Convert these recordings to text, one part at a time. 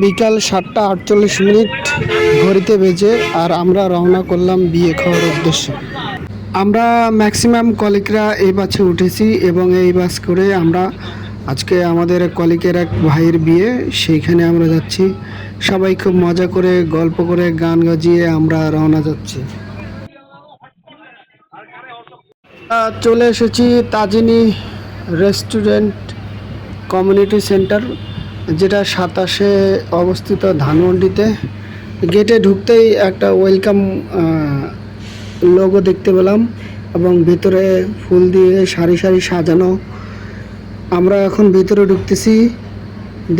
বিকাল 7:48 ঘড়িতে বেজে আর আমরা রওনা করলাম বিয়ে খাওয়ার উদ্দেশ্যে। আমরা ম্যাক্সিমাম কলিগরা এই বাসে উঠেছি এবং এই বাস করে আমরা আজকে আমাদের কলিগের এক ভাইয়ের বিয়ে, সেইখানে আমরা যাচ্ছি। সবাই খুব মজা করে গল্প করে গান বাজিয়ে আমরা রওনা যাচ্ছি। চলে এসেছি তাজিনী রেস্টুরেন্ট কমিউনিটি সেন্টার, যেটা 27-এ অবস্থিত ধানমন্ডিতে। গেটে ঢুকতেই একটা ওয়েলকাম লোগো দেখতে পেলাম এবং ভিতরে ফুল দিয়ে সারি সারি সাজানো। আমরা এখন ভিতরে ঢুকতেছি,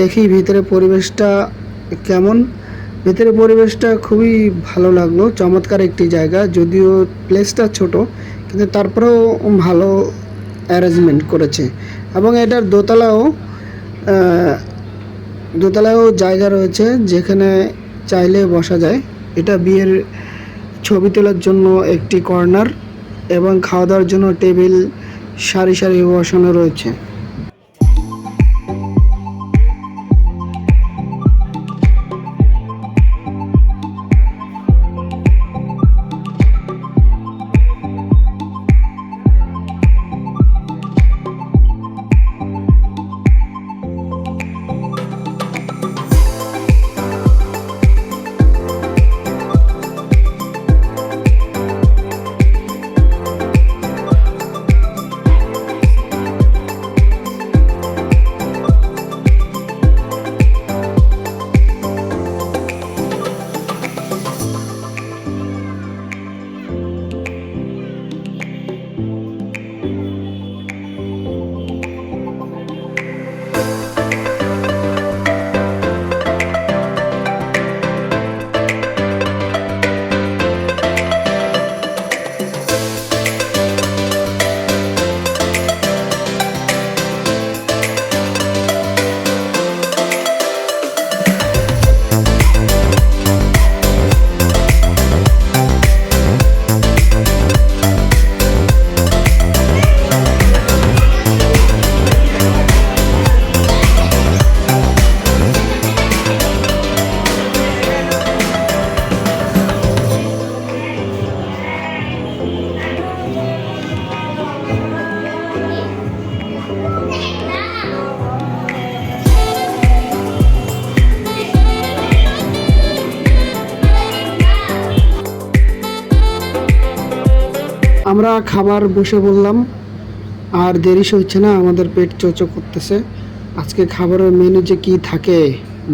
দেখি ভিতরে পরিবেশটা কেমন। ভিতরে পরিবেশটা খুবই ভালো লাগলো, চমৎকার একটি জায়গা। যদিও প্লেসটা ছোট, কিন্তু তারপরেও ভালো অ্যারেঞ্জমেন্ট করেছে এবং এটার দোতলায়ও জায়গা রয়েছে যেখানে চাইলে বসা যায়। এটা বিয়ের ছবি তোলার জন্য একটি কর্নার এবং খাওয়া দাওয়ার জন্য টেবিল সারি সারি বসানো রয়েছে। আমরা খাবার বসে বললাম, আর দেরি হচ্ছে না, আমাদের পেট চোচো করতেছে। আজকে খাবারের মেনু যে কি থাকে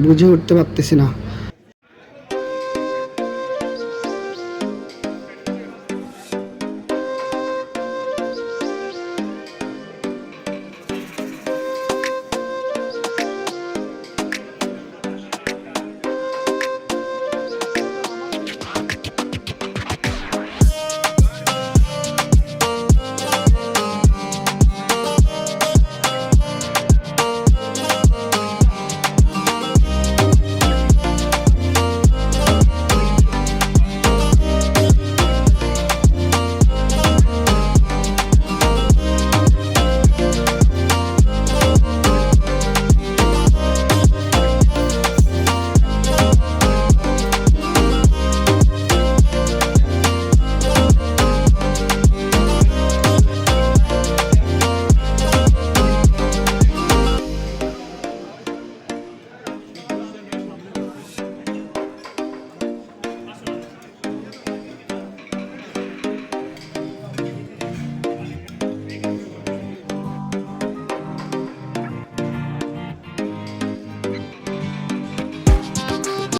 বুঝে উঠতে পারতেছি না।